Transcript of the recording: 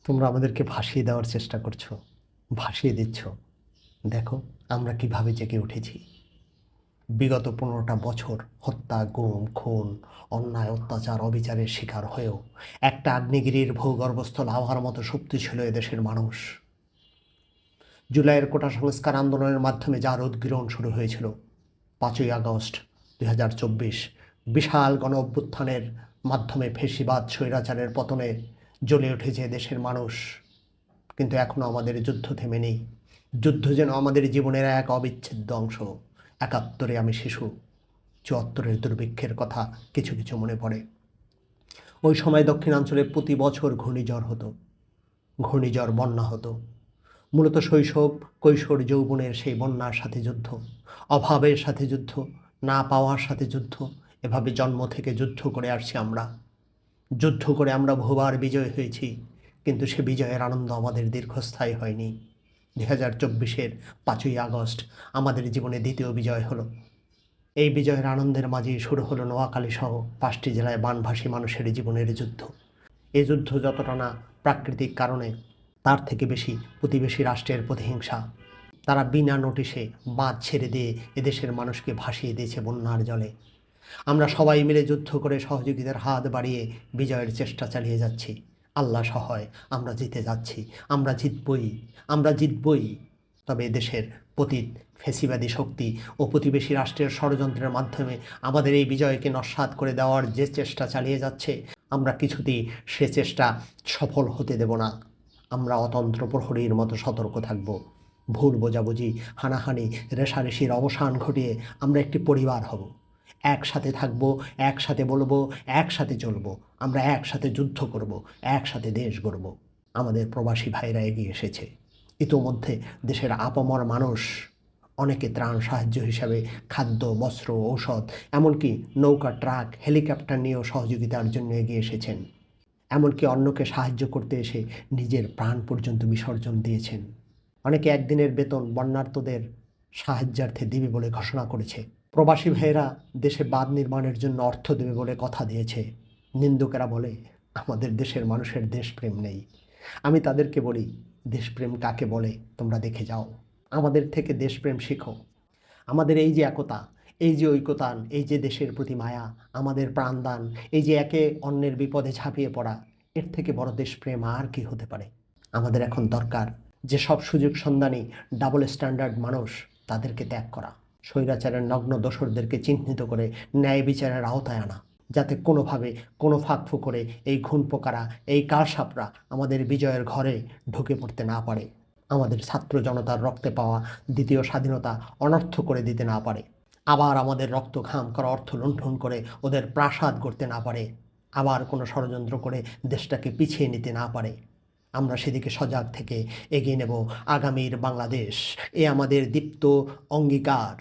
তোমরা আমাদেরকে ভাসিয়ে দেওয়ার চেষ্টা করছো, ভাসিয়ে দিচ্ছ। দেখো আমরা কিভাবে জেগে উঠেছি। বিগত 15টা বছর হত্যা, গুম, খুন, অন্যায়, অত্যাচার, অবিচারের শিকার হয়েও একটা আগ্নেয়গিরির ভূগর্ভস্থ লাভার মতো শক্তি ছিল এদেশের মানুষ। জুলাইয়ের কোটা সংস্কার আন্দোলনের মাধ্যমে যার উদ্গীরণ শুরু হয়েছিল 5ই আগস্ট 2024 বিশাল গণ অভ্যুত্থানের মাধ্যমে ফেসিবাদ স্বৈরাচারের পতনে জ্বলে উঠেছে দেশের মানুষ। কিন্তু এখনও আমাদের যুদ্ধ থেমে নেই। যুদ্ধ যেন আমাদের জীবনের এক অবিচ্ছেদ্য অংশ। 71-এ আমি শিশু, 74-এর দুর্ভিক্ষের কথা কিছু কিছু মনে পড়ে। ওই সময় দক্ষিণাঞ্চলে প্রতি বছর ঘূর্ণিঝড় হতো, ঘূর্ণিঝড়, বন্যা হতো। মূলত শৈশব, কৈশোর, যৌবনের সেই বন্যার সাথে যুদ্ধ, অভাবের সাথে যুদ্ধ, না পাওয়ার সাথে যুদ্ধ। এভাবে জন্ম থেকে যুদ্ধ করে আসছি আমরা। যুদ্ধ করে আমরা বহুবার বিজয় হয়েছি, কিন্তু সে বিজয়ের আনন্দ আমাদের দীর্ঘস্থায়ী হয়নি। 2024-এর 5ই আগস্ট আমাদের জীবনে দ্বিতীয় বিজয় হলো। এই বিজয়ের আনন্দের মাঝেই শুরু হলো নোয়াখালী সহ 5টি জেলায় বানভাসী মানুষের জীবনের যুদ্ধ। এই যুদ্ধ যতটা না প্রাকৃতিক কারণে, তার থেকে বেশি প্রতিবেশী রাষ্ট্রের প্রতিহিংসা। তারা বিনা নোটিশে বাঁধ ছেড়ে দিয়ে এদেশের মানুষকে ভাসিয়ে দিয়েছে বন্যার জলে। আমরা সবাই মিলে যুদ্ধ করে সহযোগিতার হাত বাড়িয়ে বিজয়ের চেষ্টা চালিয়ে যাচ্ছি। আল্লাহ সহায়, আমরা জিতে যাচ্ছি। আমরা জিতবই, আমরা জিতবই। তবে দেশের পতিত ফ্যাসিবাদী শক্তি ও প্রতিবেশী রাষ্ট্রের ষড়যন্ত্রের মাধ্যমে আমাদের এই বিজয়কে নস্যাৎ করে দেওয়ার যে চেষ্টা চালিয়ে যাচ্ছে, আমরা কিছুতেই সে চেষ্টা সফল হতে দেব না। আমরা অতন্ত্র প্রহরীর মতো সতর্ক থাকব। ভুল বোঝাবুঝি, হানাহানি, রেষারেষির অবসান ঘটিয়ে আমরা একটি পরিবার হব। একসাথে থাকব, একসাথে বলবো, একসাথে চলবো। আমরা একসাথে যুদ্ধ করব, একসাথে দেশ গড়ব। আমাদের প্রবাসী ভাইরা এগিয়ে এসেছে। ইতোমধ্যে দেশের আপামর মানুষ অনেকে ত্রাণ সাহায্য হিসাবে খাদ্য, বস্ত্র, ঔষধ, এমনকি নৌকা, ট্রাক, হেলিকপ্টার নিয়েও সহযোগিতার জন্য এগিয়ে এসেছেন। এমনকি অন্যকে সাহায্য করতে এসে নিজের প্রাণ পর্যন্ত বিসর্জন দিয়েছেন। অনেকে একদিনের বেতন বন্যার্তদের সাহায্যার্থে দিবে বলে ঘোষণা করেছে। প্রবাসী ভাইয়েরা দেশে বাঁধ নির্মাণের জন্য অর্থ দেবে বলে কথা দিয়েছে। নিন্দুকেরা বলে আমাদের দেশের মানুষের দেশপ্রেম নেই। আমি তাদেরকে বলি, দেশপ্রেম কাকে বলে তোমরা দেখে যাও। আমাদের থেকে দেশপ্রেম শিখো। আমাদের এই যে একতা, এই যে ঐকতান, এই যে দেশের প্রতি মায়া, আমাদের প্রাণদান, এই যে একে অন্যের বিপদে ঝাঁপিয়ে পড়া, এর থেকে বড় দেশপ্রেম আর কি হতে পারে। আমাদের এখন দরকার যে সব সুযোগ সন্ধানী ডাবল স্ট্যান্ডার্ড মানুষ, তাদেরকে ত্যাগ করা। স্বৈরাচারের নগ্ন দোসরদেরকে চিহ্নিত করে ন্যায় বিচারের আওতায় আনা, যাতে কোনোভাবে কোনো ফাঁক করে এই ঘুণপোকারা, এই কালসাপরা আমাদের বিজয়ের ঘরে ঢুকে পড়তে না পারে। আমাদের ছাত্র জনতার রক্তে পাওয়া দ্বিতীয় স্বাধীনতা অনর্থ করে দিতে না পারে। আবার আমাদের রক্ত ঘাম করা অর্থ লুণ্ঠন করে ওদের প্রাসাদ গড়তে না পারে। আবার কোনো ষড়যন্ত্র করে দেশটাকে পিছিয়ে নিতে না পারে। আমরা সেদিকে সজাগ থেকে এগিয়ে নেব আগামীর বাংলাদেশ। এ আমাদের দীপ্ত অঙ্গীকার।